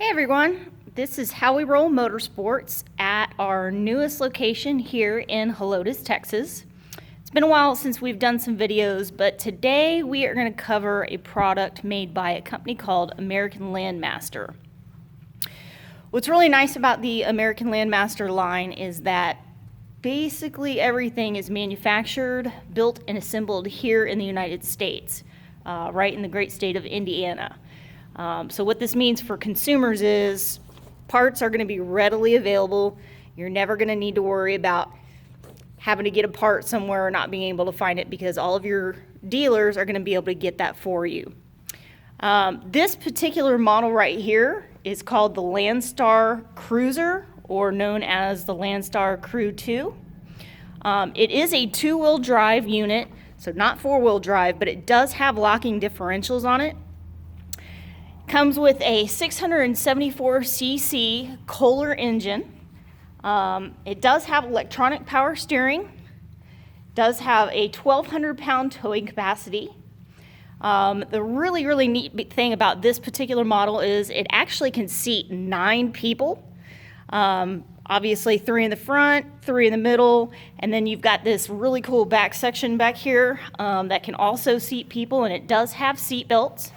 Hey everyone, this is How We Roll Motorsports at our newest location here in Helotes, Texas. It's been a while since we've done some videos, but today we are going to cover a product made by a company called American Landmaster. What's really nice about the American Landmaster line is that basically everything is manufactured, built, and assembled here in the United States, right in the great state of Indiana. So what this means for consumers is parts are going to be readily available. You're never going to need to worry about having to get a part somewhere or not being able to find it, because all of your dealers are going to be able to get that for you. This particular model right here is called the Landstar Cruiser, or known as the Landstar Crew 2. It is a two-wheel drive unit, so not four-wheel drive, but it does have locking differentials on it. Comes with a 674cc Kohler engine. It does have electronic power steering. Does have a 1,200 pound towing capacity. The really neat thing about this particular model is it actually can seat 9 people. Obviously 3 in the front, 3 in the middle, and then you've got this really cool back section back here that can also seat people, and it does have seat belts.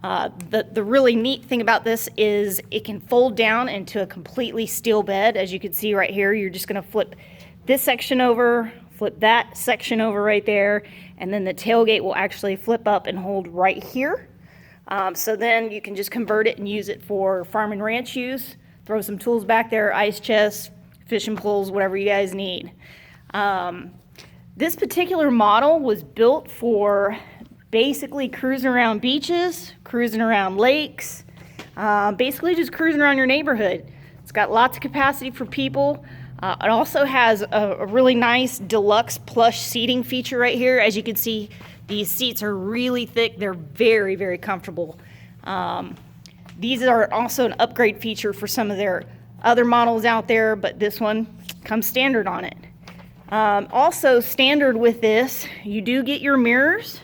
The really neat thing about this is it can fold down into a completely steel bed. As you can see right here, you're just going to flip this section over, flip that section over right there, and then the tailgate will actually flip up and hold right here. So then you can just convert it and use it for farm and ranch use. Throw some tools back there, ice chests, fishing poles, whatever you guys need. This particular model was built for basically cruising around beaches, cruising around lakes, basically just cruising around your neighborhood. It's got lots of capacity for people. It also has a really nice deluxe plush seating feature right here. As you can see, these seats are really thick. They're very comfortable. These are also an upgrade feature for some of their other models out there, but this one comes standard on it. Also standard with this, you do get your mirrors,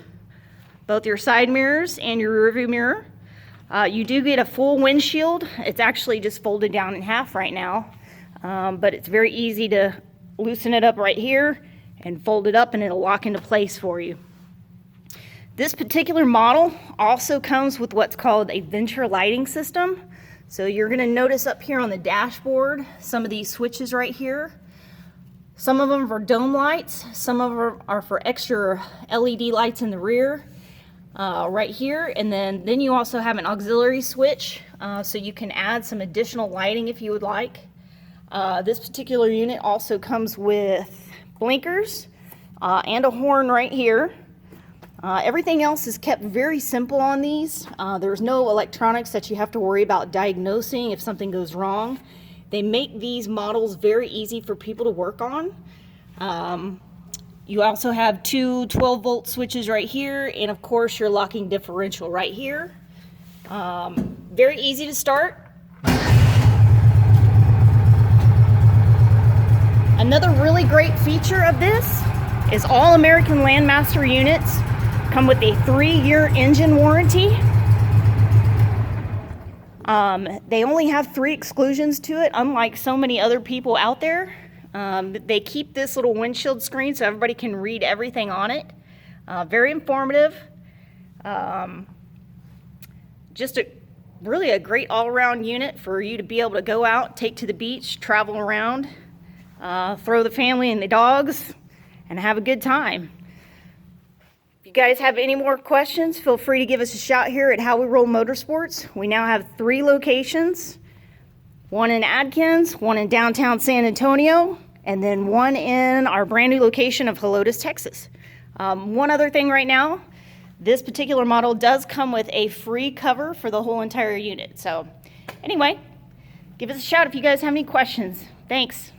both your side mirrors and your rear view mirror. You do get a full windshield. It's actually just folded down in half right now, but it's very easy to loosen it up right here and fold it up, and it'll lock into place for you. This particular model also comes with what's called a venture lighting system. So you're going to notice up here on the dashboard some of these switches right here. Some of them are dome lights, some of them are for extra LED lights in the rear. Right here, and then you also have an auxiliary switch, so you can add some additional lighting if you would like. This particular unit also comes with blinkers and a horn right here. Everything else is kept very simple on these. There's no electronics that you have to worry about diagnosing if something goes wrong. They make these models very easy for people to work on. You also have 2 12-volt switches right here, and of course your locking differential right here. Very easy to start. Another really great feature of this is all American Landmaster units come with a 3-year engine warranty. They only have 3 exclusions to it, unlike so many other people out there. They keep this little windshield screen so everybody can read everything on it. Very informative. Just really a great all-around unit for you to be able to go out, take to the beach, travel around, throw the family and the dogs, and have a good time. If you guys have any more questions, feel free to give us a shout here at How We Roll Motorsports. We now have 3 locations. 1 in Adkins, 1 in downtown San Antonio, and then 1 in our brand new location of Helotes, Texas. One other thing right now, this particular model does come with a free cover for the whole entire unit. So anyway, give us a shout if you guys have any questions. Thanks.